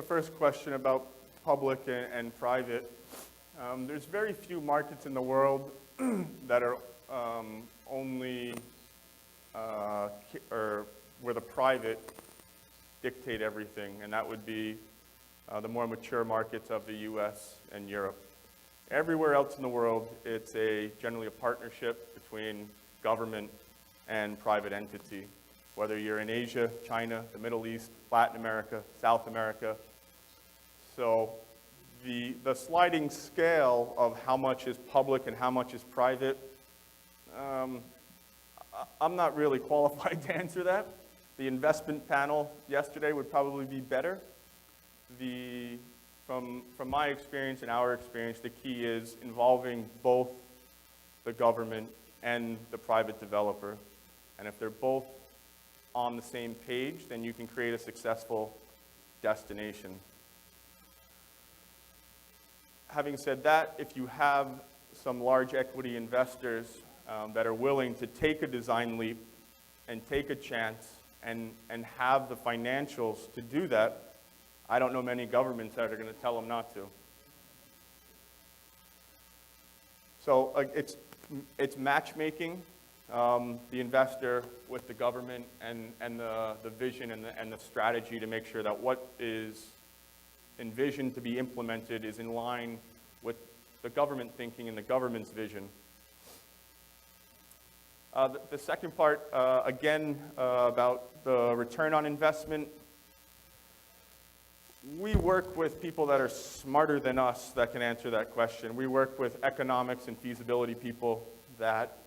first question about public and private, there's very few markets in the world that are only or where the private dictate everything, and that would be the more mature markets of the U.S. and Europe. Everywhere else in the world, it's generally a partnership between government and private entity. Whether you're in Asia, China, the Middle East, Latin America, South America. So the sliding scale of how much is public and how much is private, I'm not really qualified to answer that. The investment panel yesterday would probably be better. From my experience and our experience, the key is involving both the government and the private developer. And if they're both on the same page, then you can create a successful destination. Having said that, if you have some large equity investors that are willing to take a design leap and take a chance and have the financials to do that, I don't know many governments that are going to tell them not to. So it's matchmaking. The investor with the government and the vision and the strategy to make sure that what is envisioned to be implemented is in line with the government thinking and the government's vision. The second part, again, about the return on investment. We work with people that are smarter than us that can answer that question. We work with economics and feasibility people that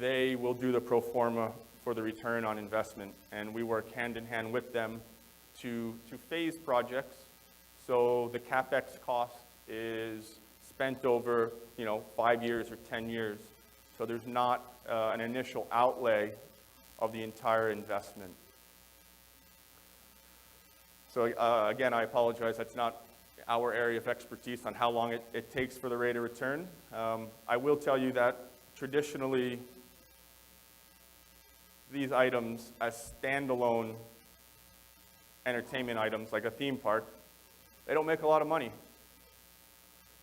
they will do the pro forma for the return on investment, and we work hand in hand with them to phase projects so the CapEx cost is spent over 5 years or 10 years. So there's not an initial outlay of the entire investment. So again, I apologize, that's not our area of expertise on how long it takes for the rate of return. I will tell you that traditionally, these items as standalone entertainment items, like a theme park, they don't make a lot of money.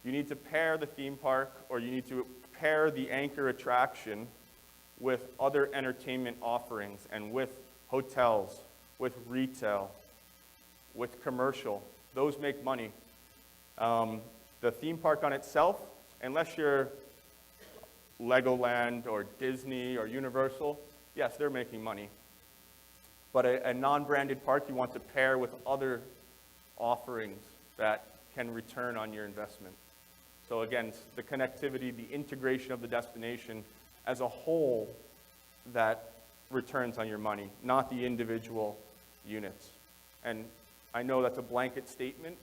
You need to pair the theme park, or you need to pair the anchor attraction with other entertainment offerings and with hotels, with retail, with commercial. Those make money. The theme park on itself, unless you're Legoland or Disney or Universal, yes, they're making money. But a non-branded park, you want to pair with other offerings that can return on your investment. So again, the connectivity, the integration of the destination as a whole that returns on your money, not the individual units. And I know that's a blanket statement,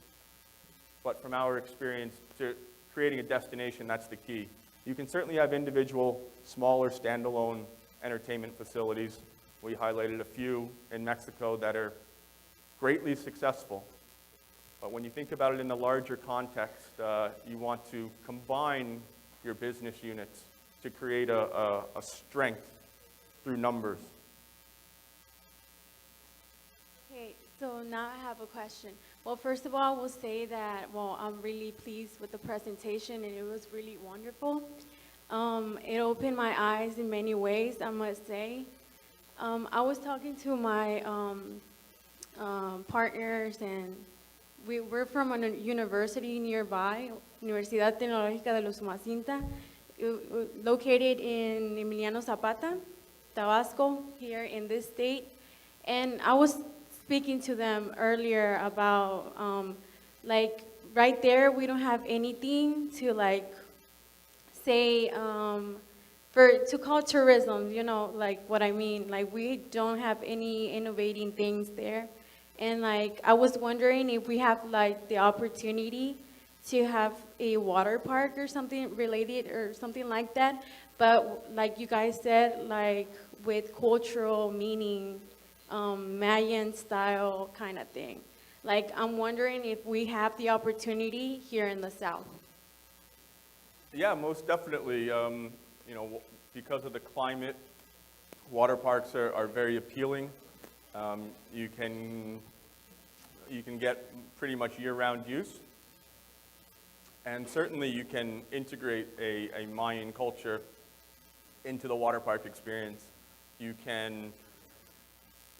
but from our experience, to creating a destination, that's the key. You can certainly have individual, smaller, standalone entertainment facilities. We highlighted a few in Mexico that are greatly successful. But when you think about it in the larger context, you want to combine your business units to create a strength through numbers. Okay, so now I have a question. Well, first of all, I will say that, I'm really pleased with the presentation, and it was really wonderful. It opened my eyes in many ways, I must say. I was talking to my partners and we're from a university nearby, Universidad Tecnológica de los Umacinta, located in Emiliano Zapata, Tabasco, here in this state. And I was speaking to them earlier about, like, right there, we don't have anything to, like, say, to call tourism, you know, like what I mean. Like, we don't have any innovating things there. And, like, I was wondering if we have, like, the opportunity to have a water park or something related or something like that. But like you guys said, like, with cultural meaning, Mayan style kind of thing. Like, I'm wondering if we have the opportunity here in the South. Yeah, most definitely. You know, because of the climate, water parks are very appealing. You can get pretty much year-round use. And certainly you can integrate a Mayan culture into the water park experience. You can,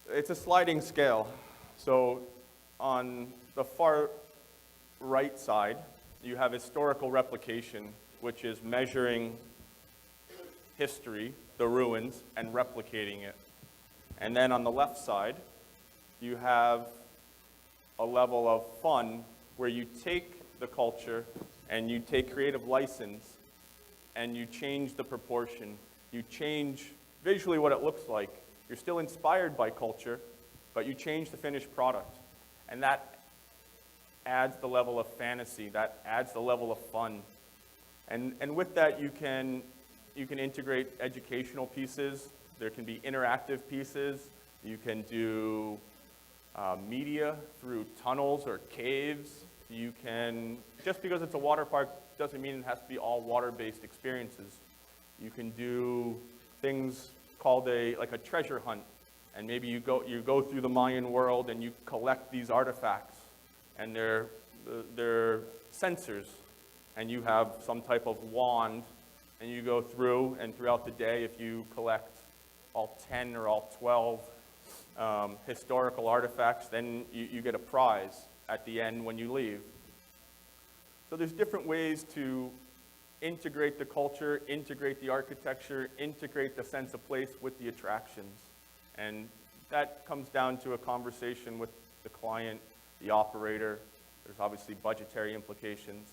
it's a sliding scale. So on the far right side, you have historical replication, which is measuring history, the ruins, and replicating it. And then on the left side, you have a level of fun where you take the culture and you take creative license and you change the proportion. You change visually what it looks like. You're still inspired by culture, but you change the finished product. And that adds the level of fantasy, that adds the level of fun. And with that, you can integrate educational pieces. There can be interactive pieces. You can do media through tunnels or caves. You can, just because it's a water park doesn't mean it has to be all water-based experiences. You can do things called like a treasure hunt. And maybe you go through the Mayan world and you collect these artifacts. And they're sensors. And you have some type of wand. And you go through, and throughout the day, if you collect all 10 or all 12 historical artifacts, then you get a prize at the end when you leave. So there's different ways to integrate the culture, integrate the architecture, integrate the sense of place with the attractions. And that comes down to a conversation with the client, the operator. There's obviously budgetary implications.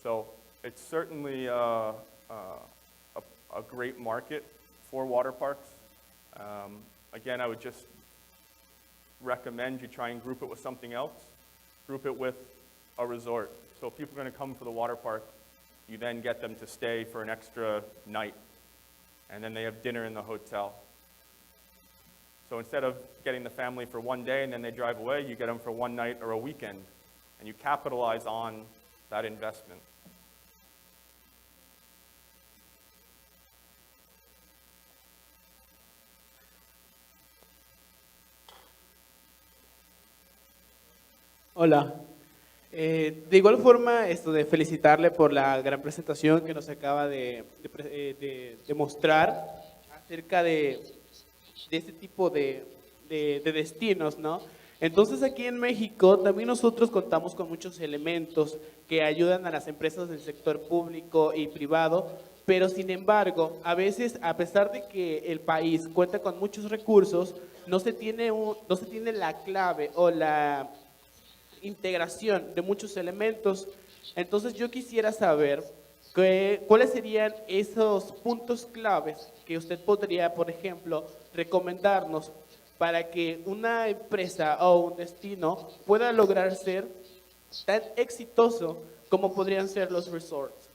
So it's certainly a great market for water parks. Again, I would just recommend you try and group it with something else. Group it with a resort. So if people are going to come for the water park, you then get them to stay for an extra night. And then they have dinner in the hotel. So instead of getting the family for one day and then they drive away, you get them for one night or a weekend. And you capitalize on that investment. Hola. De igual forma, de felicitarle por la gran presentación que nos acaba de mostrar acerca de este tipo de destinos, ¿no? Entonces, aquí en México también nosotros contamos con muchos elementos que ayudan a las empresas del sector público y privado, pero sin embargo, a veces, a pesar de que el país cuenta con muchos recursos, no se tiene la clave o la integración de muchos elementos. Entonces yo quisiera saber cuáles serían esos puntos claves que usted podría, por ejemplo, recomendarnos para que una empresa o un destino pueda lograr ser tan exitoso como podrían ser los resorts.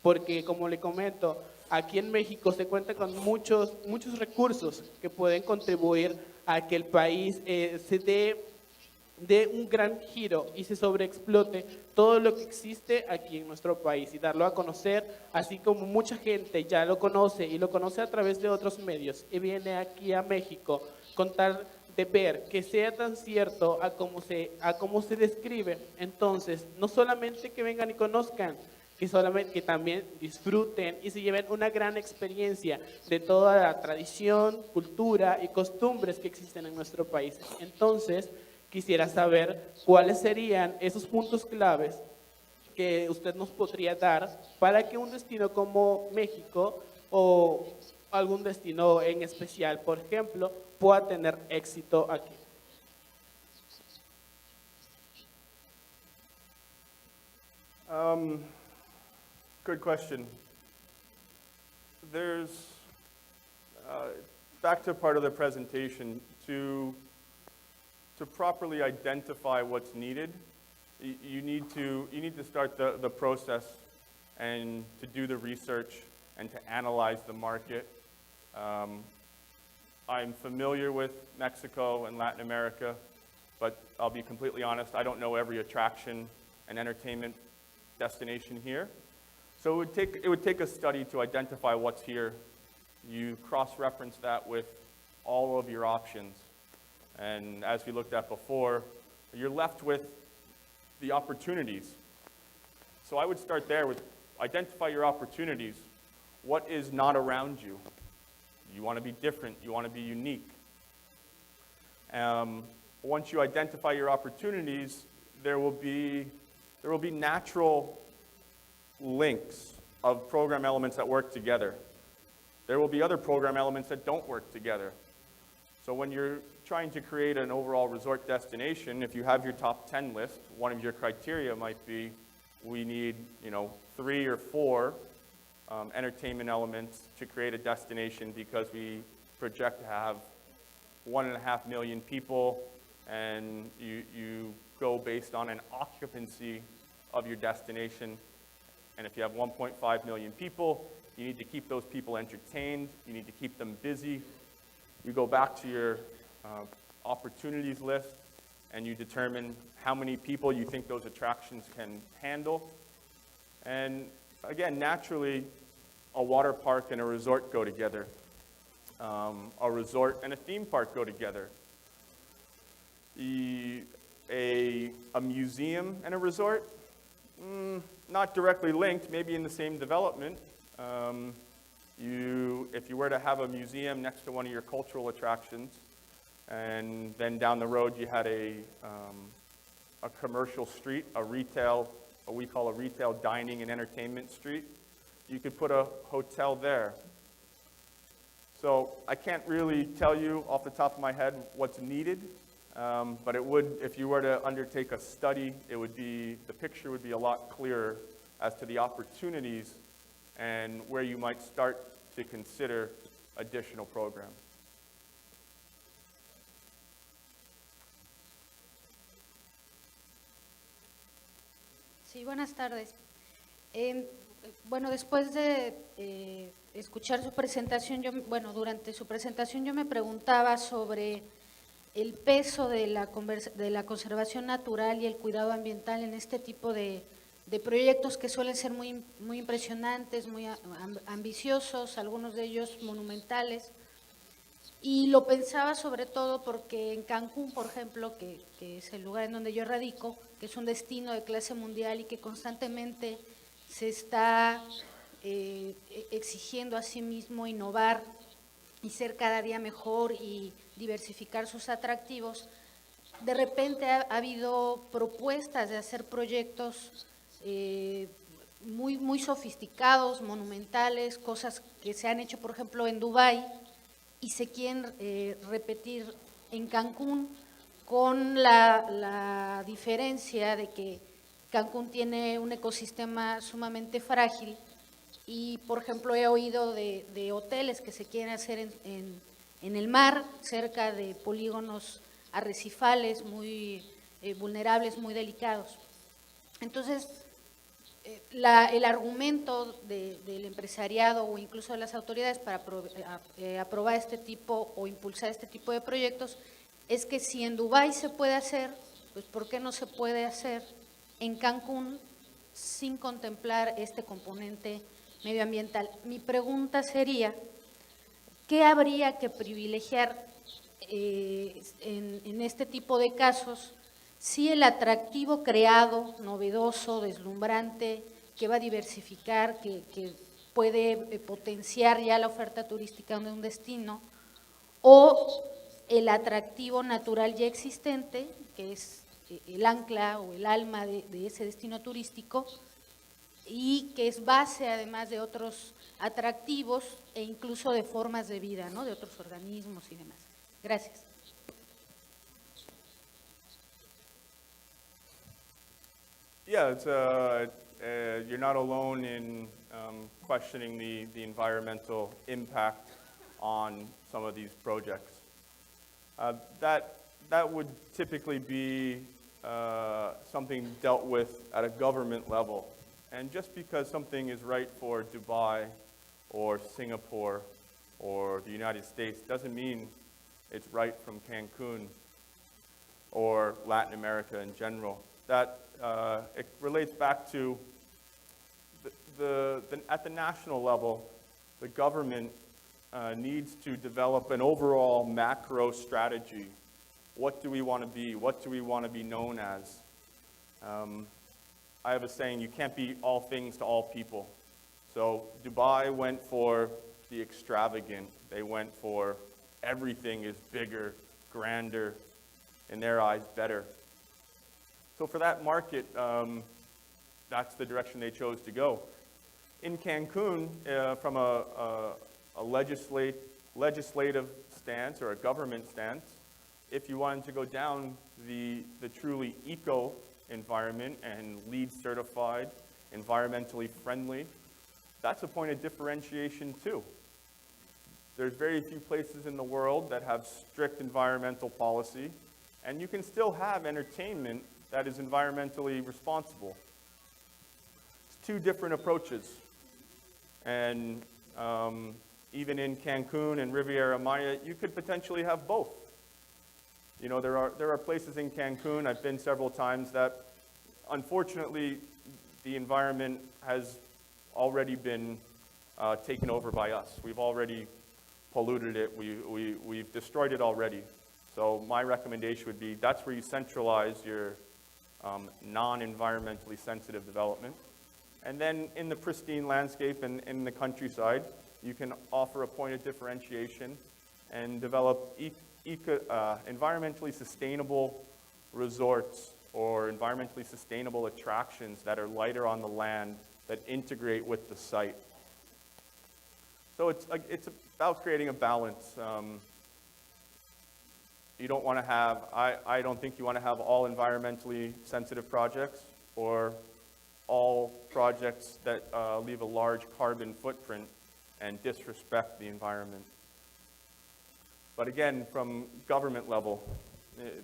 Porque, como le comento, aquí en México se cuenta con muchos recursos que pueden contribuir a que el país se dé un gran giro y se sobreexplote todo lo que existe aquí en nuestro país y darlo a conocer, así como mucha gente ya lo conoce y lo conoce a través de otros medios y viene aquí a México con tal de ver que sea tan cierto a cómo se describe. Entonces, no solamente que vengan y conozcan, que también disfruten y se lleven una gran experiencia de toda la tradición, cultura y costumbres que existen en nuestro país. Entonces, quisiera saber cuáles serían esos puntos claves que usted nos podría dar para que un destino como México o algún destino en especial, por ejemplo, pueda tener éxito aquí. Good question. There's, back to part of the presentation, to properly identify what's needed, you need to start the process and to do the research and to analyze the market. I'm familiar with Mexico and Latin America, but I'll be completely honest, I don't know every attraction and entertainment destination here. So it would take a study to identify what's here. You cross-reference that with all of your options. And as we looked at before, you're left with the opportunities. So I would start there with identify your opportunities. What is not around you? You want to be different. You want to be unique. Once you identify your opportunities, there will be natural links of program elements that work together. There will be other program elements that don't work together. So when you're trying to create an overall resort destination, if you have your top 10 list, one of your criteria might be we need 3 or 4 entertainment elements to create a destination because we project to have 1.5 million people, and you go based on an occupancy of your destination. And if you have 1.5 million people, you need to keep those people entertained, you need to keep them busy. You go back to your opportunities list and you determine how many people you think those attractions can handle. And again, naturally, a water park and a resort go together. A resort and a theme park go together. A museum and a resort, not directly linked, maybe in the same development. If you were to have a museum next to one of your cultural attractions, and then down the road you had a commercial street, what we call a retail dining and entertainment street, you could put a hotel there. So I can't really tell you off the top of my head what's needed, but it would, if you were to undertake a study, the picture would be a lot clearer as to the opportunities and where you might start to consider additional programs. Sí, buenas tardes. Bueno, después de escuchar su presentación, durante su presentación yo me preguntaba sobre el peso de la conservación natural y el cuidado ambiental en este tipo de proyectos que suelen ser muy impresionantes, muy ambiciosos, algunos de ellos monumentales. Y lo pensaba sobre todo porque en Cancún, por ejemplo, que es el lugar en donde yo radico, que es un destino de clase mundial y que constantemente se está exigiendo a sí mismo innovar y ser cada día mejor y diversificar sus atractivos, de repente ha habido propuestas de hacer proyectos muy sofisticados, monumentales, cosas que se han hecho, por ejemplo, en Dubái, y se quieren repetir en Cancún, con la diferencia de que Cancún tiene un ecosistema sumamente frágil y, por ejemplo, he oído de hoteles que se quieren hacer en el mar, cerca de polígonos arrecifales muy vulnerables, muy delicados. Entonces, el argumento del empresariado o incluso de las autoridades para aprobar este tipo o impulsar este tipo de proyectos es que si en Dubái se puede hacer, pues ¿por qué no se puede hacer en Cancún sin contemplar este componente medioambiental? Mi pregunta sería, ¿qué habría que privilegiar en este tipo de casos? Si el atractivo creado, novedoso, deslumbrante, que va a diversificar, que puede potenciar ya la oferta turística de un destino, o el atractivo natural ya existente, que es el ancla o el alma de ese destino turístico, y que es base además de otros atractivos e incluso de formas de vida, ¿no? De otros organismos y demás. Gracias. Yeah, it's, you're not alone in questioning the environmental impact on some of these projects. That would typically be something dealt with at a government level. And just because something is right for Dubai or Singapore or the United States doesn't mean it's right from Cancun or Latin America in general. That it relates back to at the national level, the government needs to develop an overall macro strategy. What do we want to be? What do we want to be known as? I have a saying, you can't be all things to all people. So Dubai went for the extravagant. They went for everything is bigger, grander, in their eyes, better. So for that market, that's the direction they chose to go. In Cancun, from a legislative stance or a government stance, if you wanted to go down the truly eco environment and LEED certified, environmentally friendly, that's a point of differentiation too. There's very few places in the world that have strict environmental policy, and you can still have entertainment that is environmentally responsible. It's two different approaches. And even in Cancun and Riviera Maya, you could potentially have both. You know, there are places in Cancun, I've been several times, that unfortunately the environment has already been taken over by us. We've already polluted it, we've destroyed it already. So my recommendation would be that's where you centralize your non-environmentally sensitive development. And then in the pristine landscape and in the countryside, you can offer a point of differentiation and develop environmentally sustainable resorts or environmentally sustainable attractions that are lighter on the land, that integrate with the site. So it's about creating a balance. You don't want to have, I don't think you want to have all environmentally sensitive projects or all projects that leave a large carbon footprint and disrespect the environment. But again, from government level,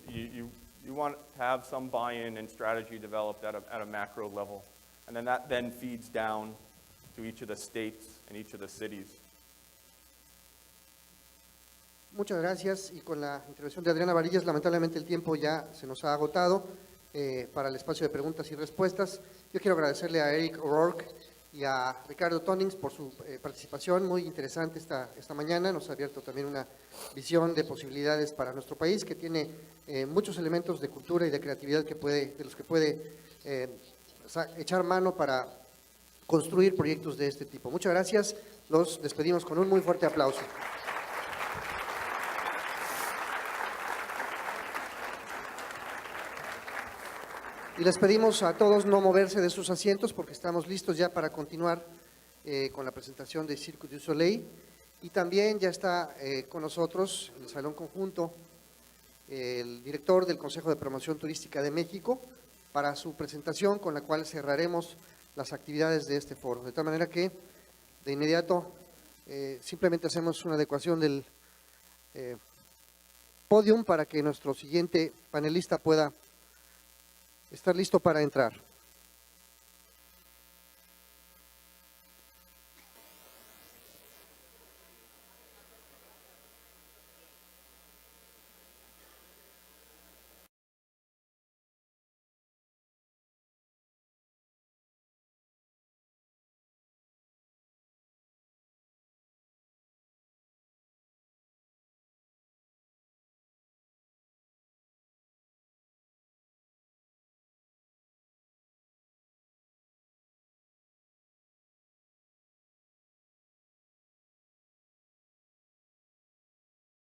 you want to have some buy-in and strategy developed at a macro level. And then that then feeds down to each of the states and each of the cities. Muchas gracias. Y con la intervención de Adriana Varillas, lamentablemente el tiempo ya se nos ha agotado para el espacio de preguntas y respuestas. Yo quiero agradecerle a Eric O'Rourke y a Ricardo Tonings por su participación muy interesante esta mañana. Nos ha abierto también una visión de posibilidades para nuestro país que tiene muchos elementos de cultura y de creatividad de los que puede echar mano para construir proyectos de este tipo. Muchas gracias. Los despedimos con un muy fuerte aplauso. Y les pedimos a todos no moverse de sus asientos porque estamos listos ya para continuar con la presentación de Cirque du Soleil. Y también ya está con nosotros en el Salón Conjunto el director del Consejo de Promoción Turística de México para su presentación, con la cual cerraremos las actividades de este foro. De tal manera que de inmediato simplemente hacemos una adecuación del podium para que nuestro siguiente panelista pueda estar listo para entrar.